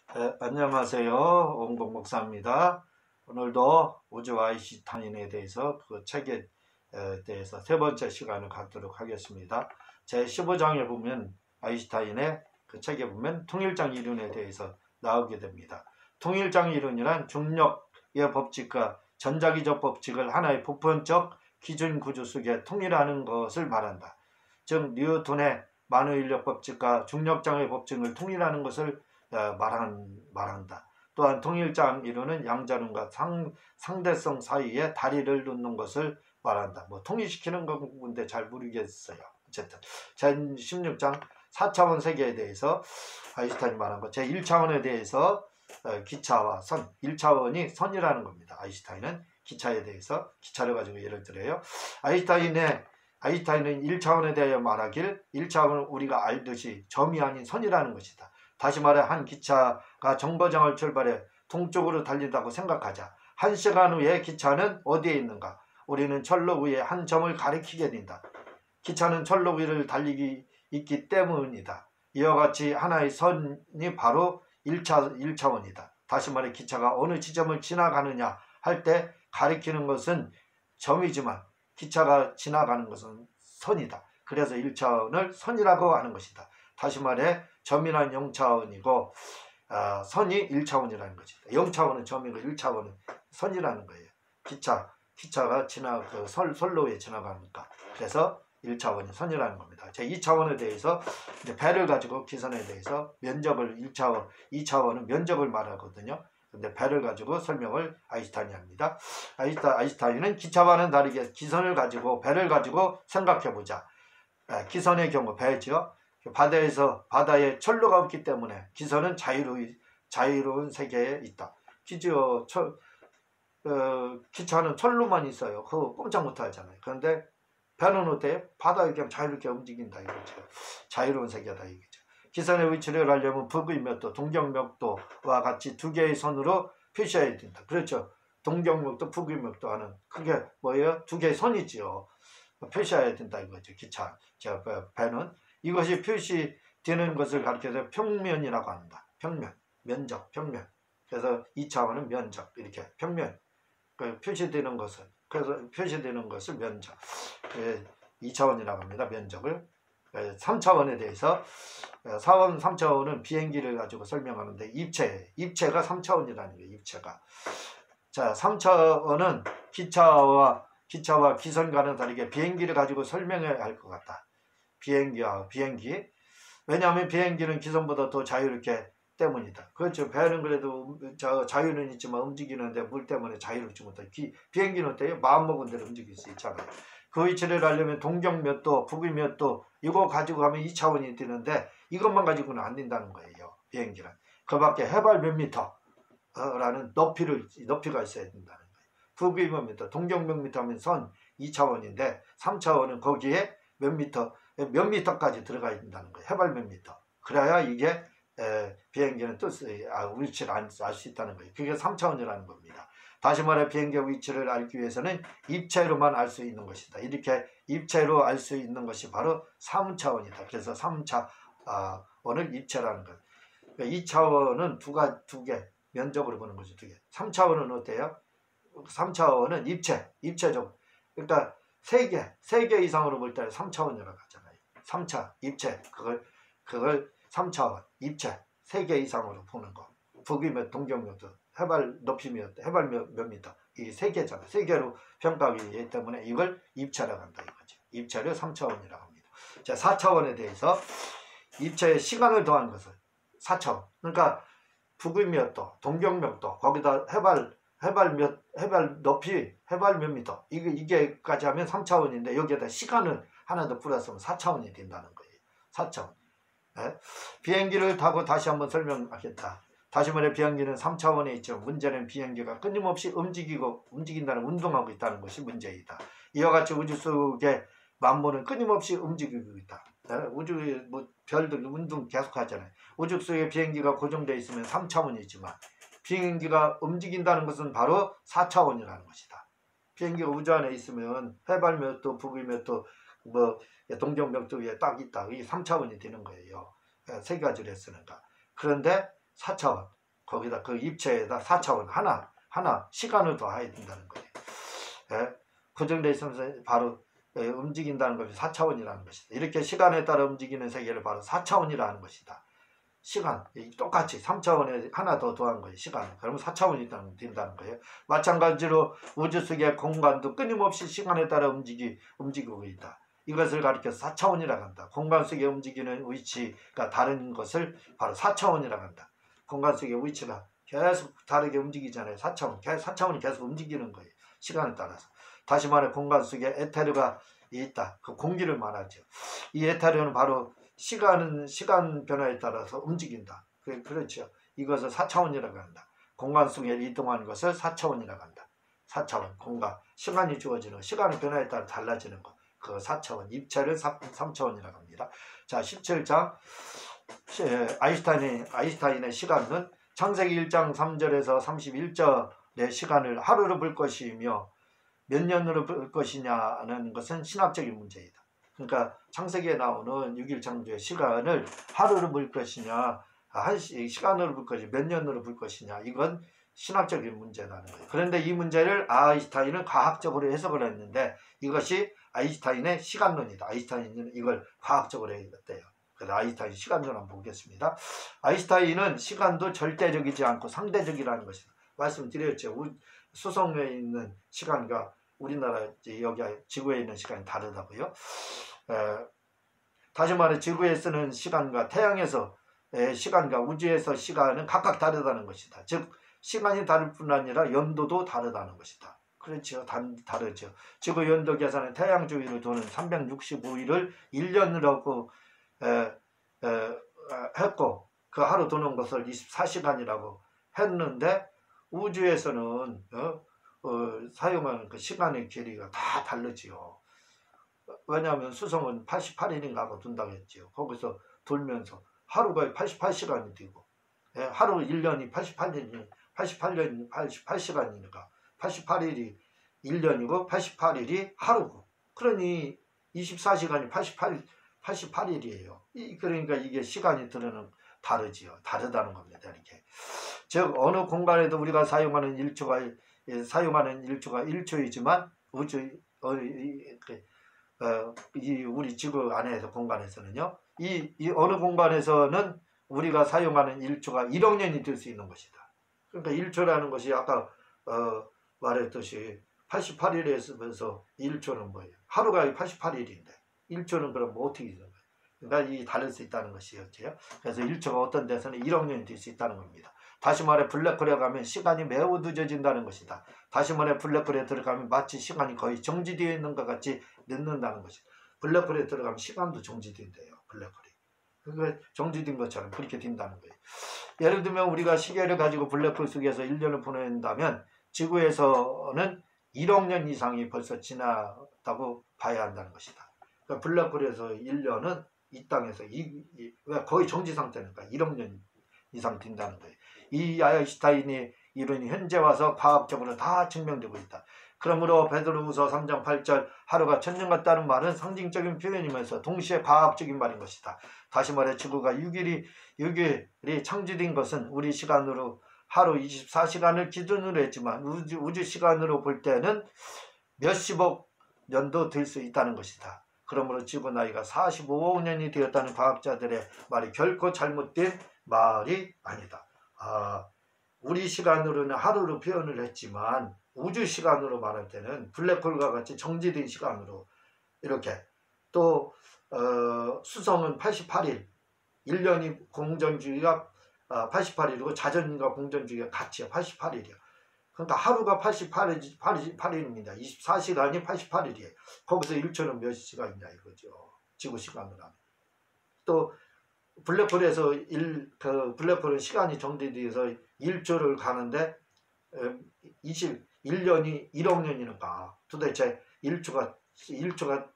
안녕하세요. 원공 목사입니다. 오늘도 우주 아인슈타인에 대해서 그 책에 대해서 세 번째 시간을 갖도록 하겠습니다. 제 15장에 보면 아인슈타인의 그 책에 보면 통일장 이론에 대해서 나오게 됩니다. 통일장 이론이란 중력의 법칙과 전자기적 법칙을 하나의 보편적 기준 구조 속에 통일하는 것을 말한다. 즉 뉴턴의 만유인력 법칙과 중력장의 법칙을 통일하는 것을 말한다. 또한 통일장 이론은 양자론과 상대성 사이에 다리를 놓는 것을 말한다. 뭐 통일시키는 건데 잘 모르겠어요. 어쨌든 제16장 4차원 세계에 대해서 아인슈타인이 말한 것, 제1차원에 대해서 기차와 선, 1차원이 선이라는 겁니다. 아인슈타인은 기차에 대해서 기차를 가지고 예를 들어요. 아인슈타인은 1차원에 대하여 말하길 1차원은 우리가 알듯이 점이 아닌 선이라는 것이다. 다시 말해 한 기차가 정거장을 출발해 동쪽으로 달린다고 생각하자. 1시간 후에 기차는 어디에 있는가? 우리는 철로 위에 한 점을 가리키게 된다. 기차는 철로 위를 달리기 있기 때문이다. 이와 같이 하나의 선이 바로 1차원이다. 다시 말해 기차가 어느 지점을 지나가느냐 할 때 가리키는 것은 점이지만 기차가 지나가는 것은 선이다. 그래서 1차원을 선이라고 하는 것이다. 다시 말해 점이란 0차원이고 선이 1차원이라는 것이다. 0차원은 점이고 1차원은 선이라는 거예요. 기차가 선로에 지나가니까. 그래서 1차원이 선이라는 겁니다. 제 2차원에 대해서 배를 가지고 기선에 대해서 면적을 1차원, 2차원은 면적을 말하거든요. 근데 배를 가지고 설명을 아인슈타인이 합니다. 아인슈타인은 기차와는 다르게 기선을 가지고 배를 가지고 생각해보자. 기선의 경우 배죠. 바다에 철로가 없기 때문에 기선은 자유로운 세계에 있다. 기차는 철로만 있어요. 그거 꼼짝 못 하잖아요. 그런데 배는 어때요? 바다에 그냥 자유롭게 움직인다 이거죠. 자유로운 세계다 이거죠. 기선의 위치를 알려면 북위몇도, 동경몇도와 같이 두 개의 선으로 표시해야 된다. 그렇죠. 동경몇도, 북위몇도 하는 그게 뭐예요? 두 개의 선이지요. 표시해야 된다 이거죠. 배는 이것이 표시되는 것을 가리켜서 평면이라고 합니다. 평면, 면적, 평면. 그래서 2차원은 면적, 이렇게 평면. 표시되는 것을, 그래서 표시되는 것을 면적. 2차원이라고 합니다. 면적을. 3차원에 대해서 3차원은 비행기를 가지고 설명하는데 입체가 3차원이라는 거예요. 입체가. 자, 3차원은 기차와 기선과는 다르게 비행기를 가지고 설명해야 할 것 같다. 비행기. 왜냐하면 비행기는 기선보다 더 자유롭게 때문이다. 그렇죠. 배는 그래도 자유는 있지만 움직이는데 물 때문에 자유롭지 못해. 비행기는 어때요? 마음먹은 대로 움직일 수 있잖아요. 그 위치를 알려면 동경 몇 도, 북위 몇 도, 이거 가지고 가면 2차원이 되는데 이것만 가지고는 안 된다는 거예요. 비행기는. 그 밖에 해발 몇 미터라는 높이가 있어야 된다는 거예요. 북위 몇 미터, 동경 몇 미터 하면 선 2차원인데 3차원은 거기에 몇 미터까지 들어가야 된다는 거예요. 해발 몇 미터. 그래야 이게 비행기는 위치를 알 수 있다는 거예요. 그게 3차원이라는 겁니다. 다시 말해 비행기의 위치를 알기 위해서는 입체로만 알 수 있는 것이다. 이렇게 입체로 알 수 있는 것이 바로 3차원이다. 그래서 3차원을 입체라는 거예요. 2차원은 두 개, 면적으로 보는 거죠. 2개. 3차원은 어때요? 3차원은 입체적. 그러니까 3개 이상으로 볼 때 3차원이라고 하잖아요. 3차, 입체, 그걸 3차원, 입체, 3개 이상으로 보는 거. 북위 몇, 동경 몇, 해발 높이 몇, 해발 몇 미터. 이 3개잖아요. 3개로 평가하기 때문에 이걸 입체라고 한다 이거죠. 입체를 3차원이라고 합니다. 자, 4차원에 대해서 입체의 시간을 더한 것을 4차원. 그러니까 북위 몇 도, 동경 몇 도, 거기다 해발 높이, 해발 몇 미터. 이게까지 하면 3차원인데 여기에다 시간을 하나 더 플러스하면 4차원이 된다는 거예요. 4차원. 네? 비행기를 타고 다시 한번 설명하겠다. 다시 말해 비행기는 3차원에 있죠. 문제는 비행기가 끊임없이 움직인다는 운동하고 있다는 것이 문제이다. 이와 같이 우주 속의 만물은 끊임없이 움직이고 있다. 우주의 별들 운동 계속 하잖아요. 우주 속에 비행기가 고정되어 있으면 3차원이지만 비행기가 움직인다는 것은 바로 4차원이라는 것이다. 비행기가 우주 안에 있으면 해발 몇 도, 북위 몇 도, 동경 몇 도 위에 딱 있다. 이게 3차원이 되는 거예요. 3가지를 했으니까. 그런데 4차원. 거기다 그 입체에다 4차원 하나 시간을 더해야 된다는 거예요. 예? 고정되어 있으면서 바로 움직인다는 것이 4차원이라는 것이다. 이렇게 시간에 따라 움직이는 세계를 바로 4차원이라는 것이다. 시간 똑같이 3차원에 하나 더 더한 거예요. 시간. 그러면 4차원이 된다는 거예요. 마찬가지로 우주 속의 공간도 끊임없이 시간에 따라 움직이고 있다. 이것을 가리켜서 4차원이라고 한다. 공간 속에 움직이는 위치가 다른 것을 바로 4차원이라고 한다. 공간 속의 위치가 계속 다르게 움직이잖아요. 4차원이 계속 움직이는 거예요. 시간에 따라서. 다시 말해 공간 속에 에테르가 있다. 그 공기를 말하죠. 이 에테르는 바로 시간 변화에 따라서 움직인다. 그렇죠. 이것을 4차원이라고 한다. 공간 속에 이동하는 것을 4차원이라고 한다. 4차원, 공간, 시간이 주어지는 시간의 변화에 따라 달라지는 것. 그 4차원, 입체를 3차원이라고 합니다. 자, 17장 아인슈타인의 시간은 창세기 1장 3절에서 31절의 시간을 하루로 볼 것이며 몇 년으로 볼 것이냐는 것은 신학적인 문제이다. 그러니까 창세기에 나오는 6일 창조의 시간을 하루로 볼 것이냐, 시간으로 볼 것이냐, 몇 년으로 볼 것이냐, 이건 신학적인 문제라는 거예요. 그런데 이 문제를 아인슈타인은 과학적으로 해석을 했는데 이것이 아인슈타인의 시간론이다. 아인슈타인은 이걸 과학적으로 했대요. 그래서 아인슈타인 시간론 한번 보겠습니다. 아인슈타인은 시간도 절대적이지 않고 상대적이라는 것이다. 말씀드렸죠. 수성에 있는 시간과 우리나라 여기 지구에 있는 시간이 다르다고요. 다시 말해 지구에 쓰는 시간과 태양에서 시간과 우주에서 시간은 각각 다르다는 것이다. 즉 시간이 다를 뿐 아니라 연도도 다르다는 것이다. 그렇죠. 다르죠. 지구 연도 계산은 태양 주위를 도는 365일을 1년이라고 했고 그 하루 도는 것을 24시간이라고 했는데 우주에서는 사용하는 그 시간의 길이가 다 다르지요. 왜냐하면 수성은 88일인가 하고 둔다고 했지요. 거기서 돌면서 하루가 88시간이 되고 하루 1년이 88시간이니까 88일이 1년이고 88일이 하루고 그러니 24시간이 88일이에요. 그러니까 이게 시간이 다르지요. 다르다는 겁니다. 이렇게. 즉 어느 공간에도 우리가 사용하는 일초가 1초이지만 우리 지구 안에서 공간에서는요. 이 어느 공간에서는 우리가 사용하는 1초가 1억 년이 될 수 있는 것이다. 그러니까 1초라는 것이 아까 말했듯이 88일에서 1초는 뭐예요? 하루가 88일인데 1초는 그럼 뭐 어떻게 되는 거예요? 그러니까 이 다를 수 있다는 것이었죠. 그래서 1초가 어떤 데서는 1억 년이 될 수 있다는 겁니다. 다시 말해 블랙홀에 가면 시간이 매우 늦어진다는 것이다. 다시 말해 블랙홀에 들어가면 마치 시간이 거의 정지되어 있는 것 같이 늦는다는 것이다. 블랙홀에 들어가면 시간도 정지된대요. 블랙홀이. 그러니까 정지된 것처럼 그렇게 된다는 거예요. 예를 들면 우리가 시계를 가지고 블랙홀 속에서 1년을 보낸다면 지구에서는 1억 년 이상이 벌써 지났다고 봐야 한다는 것이다. 그러니까 블랙홀에서 1년은 이 땅에서 거의 정지 상태니까 1억 년 이상 된다는 거예요. 이 아인슈타인의 이론이 현재 와서 과학적으로 다 증명되고 있다. 그러므로 베드로후서 3장 8절 하루가 천년 같다는 말은 상징적인 표현이면서 동시에 과학적인 말인 것이다. 다시 말해 지구가 6일이 창조된 것은 우리 시간으로 하루 24시간을 기준으로 했지만 우주 시간으로 볼 때는 몇십억 년도 될 수 있다는 것이다. 그러므로 지구 나이가 45억 년이 되었다는 과학자들의 말이 결코 잘못된 말이 아니다. 우리 시간으로는 하루로 표현을 했지만 우주 시간으로 말할 때는 블랙홀과 같이 정지된 시간으로 이렇게 또 수성은 88일 1년이 공전주기가 88일이고 자전과 공전주기가 같이요. 88일이요. 그러니까 하루가 88일입니다. 24시간이 88일이에요. 거기서 1초는 몇 시간이냐 이거죠. 지구 시간으로 하면. 또 블랙홀에서 블랙홀은 시간이 정지돼서 1초를 가는데 1년이 1억 년이니까 도대체 1초가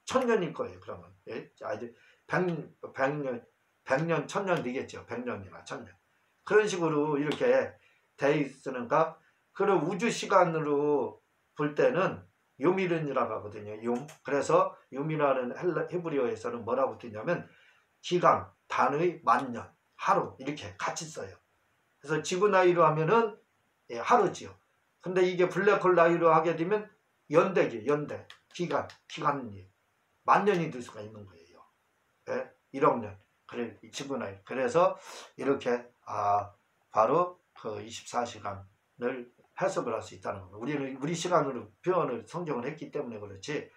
1000년일 거예요. 그러면 아주 100년 1000년 되겠죠. 100년이나 1000년. 그런 식으로 이렇게 돼 있으니까 그런 우주 시간으로 볼 때는 요미른이라고 하거든요. 그래서 요미라는 히브리어에서는 뭐라고 뜨냐면 기간, 단의, 만년, 하루 이렇게 같이 써요. 그래서 지구 나이로 하면은 하루지요. 근데 이게 블랙홀 나이로 하게 되면 연대지, 연대. 기간이 만 년이 될 수가 있는 거예요. 1억 년. 그래, 지구 나이. 그래서 이렇게 바로 그 24시간을 해석을 할 수 있다는 겁니다. 우리는 우리 시간으로 표현을 성경을 했기 때문에 그렇지,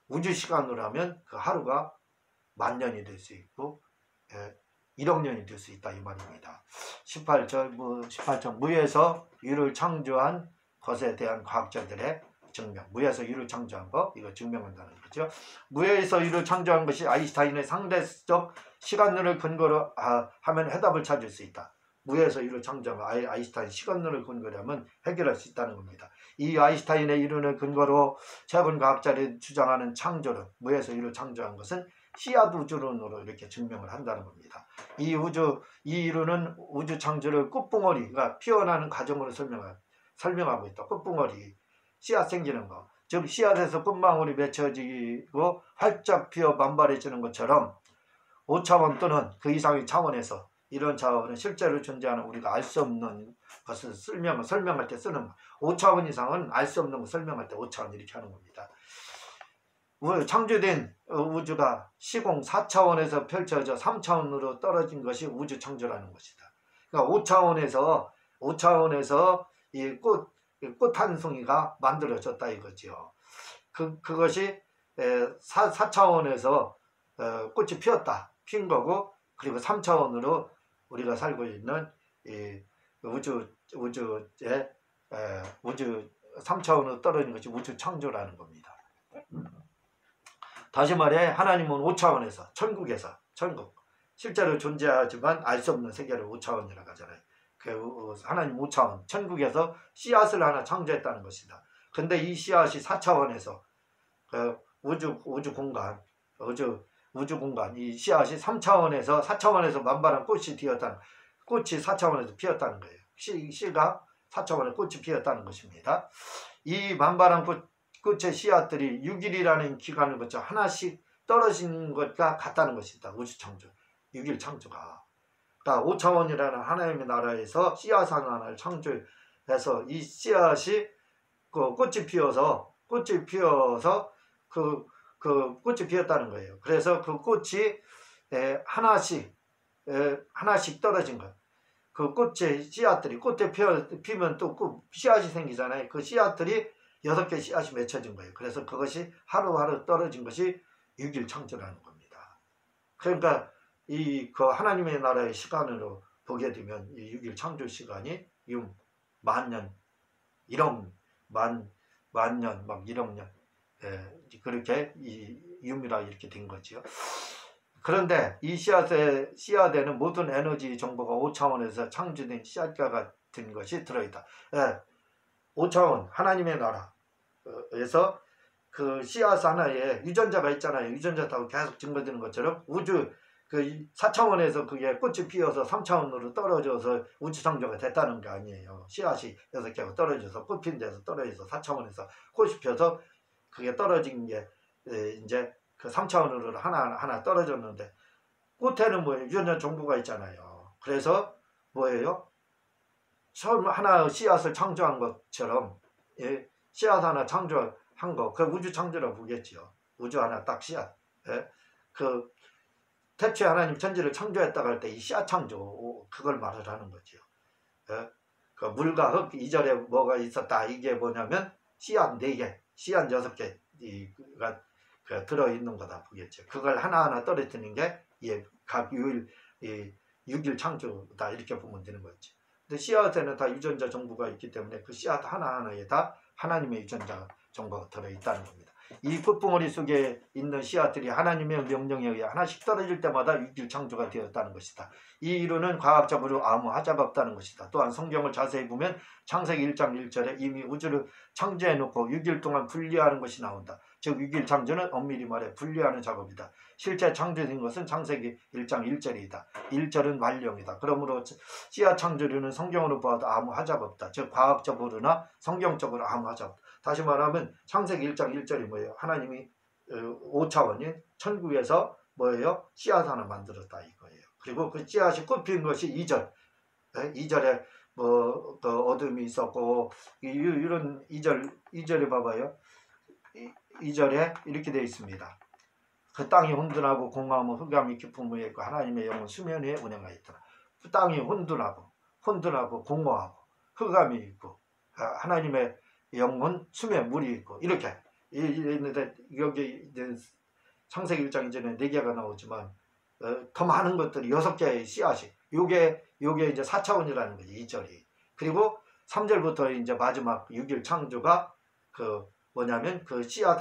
우주 시간으로 하면 그 하루가 만 년이 될 수 있고 1억 년이 될 수 있다 이 말입니다. 18절 무에서 유를 창조한 것에 대한 과학자들의 증명. 무에서 유를 창조한 거 이거 증명한다는 거죠. 무에서 유를 창조한 것이 아인슈타인의 상대적 시간론을 근거로 하면 해답을 찾을 수 있다. 무에서 유를 창조한 아인슈타인 시간론을 근거로 하면 해결할 수 있다는 겁니다. 이 아인슈타인의 이론을 근거로 최근 과학자들이 주장하는 창조론, 무에서 유를 창조한 것은 씨앗 우주론으로 이렇게 증명을 한다는 겁니다. 이 이론은 우주 창조를 꽃봉오리가 피어나는 과정으로 설명하고 있다. 꽃봉오리, 씨앗 생기는 거. 즉 씨앗에서 꽃망울이 맺혀지고 활짝 피어 만발해지는 것처럼 5차원 또는 그 이상의 차원에서 이런 차원은 실제로 존재하는 우리가 알 수 없는 것을 설명할 때 쓰는 5차원 이상은 알 수 없는 걸 설명할 때 5차원 이렇게 하는 겁니다. 창조된 우주가 시공 4차원에서 펼쳐져 3차원으로 떨어진 것이 우주 창조라는 것이다. 그러니까 5차원에서 이 꽃 한 송이가 만들어졌다 이거죠. 그것이 4차원에서 꽃이 핀 거고, 그리고 3차원으로 우리가 살고 있는 이 우주에 3차원으로 떨어진 것이 우주 창조라는 겁니다. 다시 말해 하나님은 5차원에서 천국 실제로 존재하지만 알 수 없는 세계를 5차원이라고 하잖아요. 하나님 5차원 천국에서 씨앗을 하나 창조했다는 것이다. 근데 이 씨앗이 4차원에서 우주 공간 이 씨앗이 4차원에서 만발한 꽃이 4차원에서 피었다는 거예요. 씨가 4차원에 꽃이 피었다는 것입니다. 이 만발한 꽃의 씨앗들이 6일이라는 기간을 거쳐 하나씩 떨어진 것과 같다는 것이다. 우주 창조, 6일 창조가. 그러니까 5차원이라는 하나님의 나라에서 씨앗 하나를 창조해서 이 씨앗이 꽃이 피어서 꽃이 피었다는 거예요. 그래서 그 꽃이 하나씩 떨어진 것. 그 꽃의 씨앗들이 꽃에 피면 또 씨앗이 생기잖아요. 그 씨앗들이 6개 씨앗이 맺혀진 거예요. 그래서 그것이 하루하루 떨어진 것이 6일 창조라는 겁니다. 그러니까 그 하나님의 나라의 시간으로 보게 되면 이 6일 창조 시간이 6만 년, 1억 만 년, 막 1억 년, 그렇게 이 유미라 이렇게 된 거죠. 그런데 이 씨앗에는 모든 에너지 정보가 5차원에서 창조된 씨앗과 같은 것이 들어있다. 5차원 하나님의 나라에서 그 씨앗 하나에 유전자가 있잖아요. 유전자 타고 계속 증거되는 것처럼 우주 4차원에서 그게 꽃이 피어서 3차원으로 떨어져서 우주 창조가 됐다는 게 아니에요. 씨앗이 6개가 떨어져서 꽃 핀 데서 떨어져서 4차원에서 꽃이 피어서 그게 떨어진 게 이제 그 3차원으로 하나 떨어졌는데, 꽃에는 뭐예요? 유전자 정보가 있잖아요. 그래서 뭐예요? 처음 하나 씨앗을 창조한 것처럼 씨앗 하나 창조한 거, 그 우주 창조라고 보겠죠. 우주 하나 딱 씨앗. 태초에 하나님 천지를 창조했다고 할 때 이 씨앗 창조, 그걸 말을 하는 거죠. 그 물과 흙 이절에 뭐가 있었다. 이게 뭐냐면 씨앗 4개, 씨앗 6개가 들어있는 거다 보겠죠. 그걸 하나하나 떨어뜨리는 게 각 6일 창조다 이렇게 보면 되는 거죠. 근데 씨앗에는 다 유전자 정보가 있기 때문에 그 씨앗 하나하나에 다 하나님의 유전자 정보가 들어있다는 겁니다. 이 꽃봉오리 속에 있는 씨앗들이 하나님의 명령에 의해 하나씩 떨어질 때마다 6일 창조가 되었다는 것이다. 이 이론은 과학적으로 아무 하자가 없다는 것이다. 또한 성경을 자세히 보면 창세기 1장 1절에 이미 우주를 창조해놓고 6일 동안 분리하는 것이 나온다. 즉 6일 창조는 엄밀히 말해 분리하는 작업이다. 실제 창조된 것은 창세기 1장 1절이다. 1절은 완령이다. 그러므로 씨앗 창조론은 성경으로 보아도 아무 하자가 없다. 즉 과학적으로나 성경적으로 아무 하자가 없다. 다시 말하면 창세기 1장 1절이 뭐예요? 하나님이 5차원인 천국에서 뭐예요? 씨앗 하나 만들었다 이거예요. 그리고 그 씨앗이 꽃 피운 것이 2절. 2절에 그 어둠이 있었고, 이런 2절에 봐봐요. 2절에 이렇게 되어 있습니다. 그 땅이 혼돈하고 공허하며 흑암이 깊은 무에 있고 하나님의 영은 수면 위에 운행하였더라. 그 땅이 혼돈하고 공허하고 흑암이 있고 하나님의 영은 수면 물이 있고 이렇게 있는데, 여기 이제 창세기 1장 이전에 4개가 나오지만 더 많은 것들이 6개의 씨앗이, 요게 이제 4차원이라는 거지, 2절이. 그리고 3절부터 이제 마지막 6일 창조가 그 뭐냐면 그 씨앗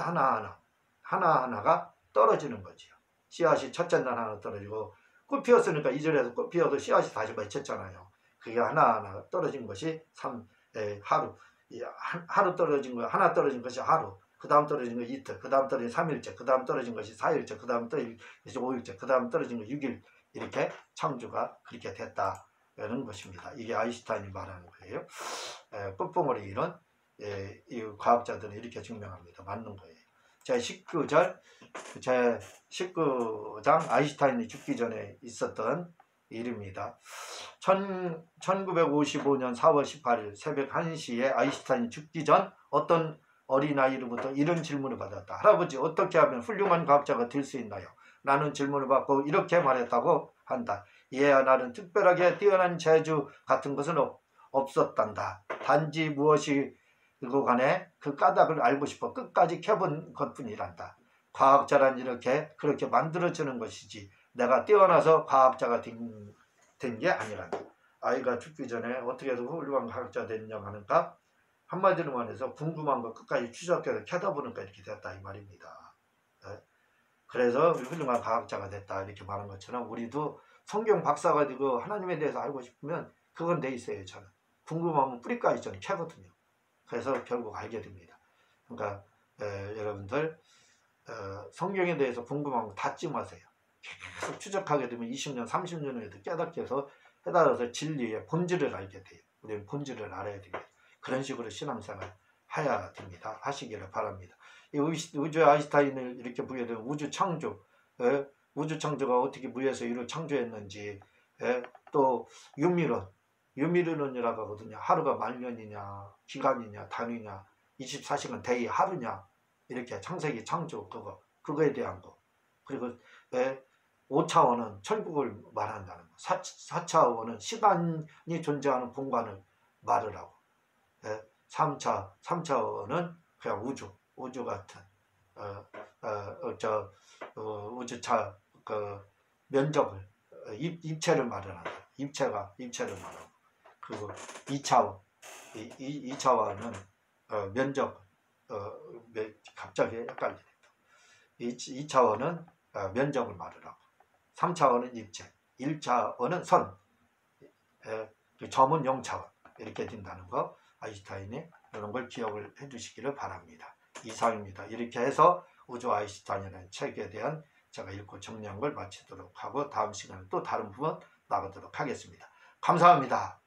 하나하나가 떨어지는 거지요. 씨앗이 첫째 날 하나 떨어지고, 꽃 피었으니까 2절에서 꽃 피어도 씨앗이 다시 맺혔잖아요. 그게 하나하나 떨어진 것이 하루 떨어진 거, 하나 떨어진 것이 하루, 그 다음 떨어진 거 이틀, 그 다음 떨어진 3일째, 그 다음 떨어진 것이 4일째, 그 다음 떨어진 것이 5일째, 그 다음 떨어진 거 6일, 이렇게 창조가 그렇게 됐다는 것입니다. 이게 아인슈타인이 말하는 거예요. 끝봉오리 이론, 이 과학자들은 이렇게 증명합니다. 맞는 거예요. 제 19장 아인슈타인이 죽기 전에 있었던 일입니다. 1955년 4월 18일 새벽 1시에 아인슈타인이 죽기 전 어떤 어린아이로부터 이런 질문을 받았다. 할아버지, 어떻게 하면 훌륭한 과학자가 될 수 있나요? 라는 질문을 받고 이렇게 말했다고 한다. 얘야, 나는 특별하게 뛰어난 재주 같은 것은 없었단다. 단지 무엇이고 간에 그 까닭을 알고 싶어 끝까지 캐본 것뿐이란다. 과학자란 그렇게 만들어지는 것이지 내가 뛰어나서 과학자가 된 게 아니란다. 아이가 죽기 전에 어떻게 해서 훌륭한 과학자 됐냐고 하니까 한마디로 말해서 궁금한 거 끝까지 추적해서 캐다보니까 이렇게 됐다, 이 말입니다. 그래서 훌륭한 과학자가 됐다, 이렇게 말한 것처럼 우리도 성경 박사가 되고 하나님에 대해서 알고 싶으면 그건 돼 있어요. 저는 궁금하면 뿌리까지 저는 캐거든요. 그래서 결국 알게 됩니다. 그러니까 여러분들 성경에 대해서 궁금한 거 닫지 마세요. 계속 추적하게 되면 20년, 30년 후에도 깨닫게 해서 깨달아서 진리의 본질을 알게 돼요. 우리는 본질을 알아야 됩니다. 그런 식으로 신앙생활 해야 됩니다. 하시기를 바랍니다. 이 우주의 아인슈타인을 이렇게 보게 되면 우주 창조가 어떻게 무에서 이루 창조했는지, 또 유미론이라고 하거든요. 하루가 말년이냐, 기간이냐, 단위냐, 24시간 데이 하루냐, 이렇게 창세기 창조 그거에 대한 거. 그리고 5차원은 천국을 말한다는 거. 4차원은 시간이 존재하는 공간을 말을 하고, 3차원은 그냥 우주 같은 우주차 면적을 입체를 말을 한다. 입체를 말하고, 그리고 2차원은 면적, 갑자기 헷갈리네. 2차원은 면적을 말을 하고, 3차원은 입체, 1차원은 선, 점은 0차원, 이렇게 된다는 거, 아인슈타인이 이런 걸 기억을 해두시기를 바랍니다. 이상입니다. 이렇게 해서 우주 아인슈타인이라는 책에 대한 제가 읽고 정리한 걸 마치도록 하고, 다음 시간에 또 다른 부분 나가도록 하겠습니다. 감사합니다.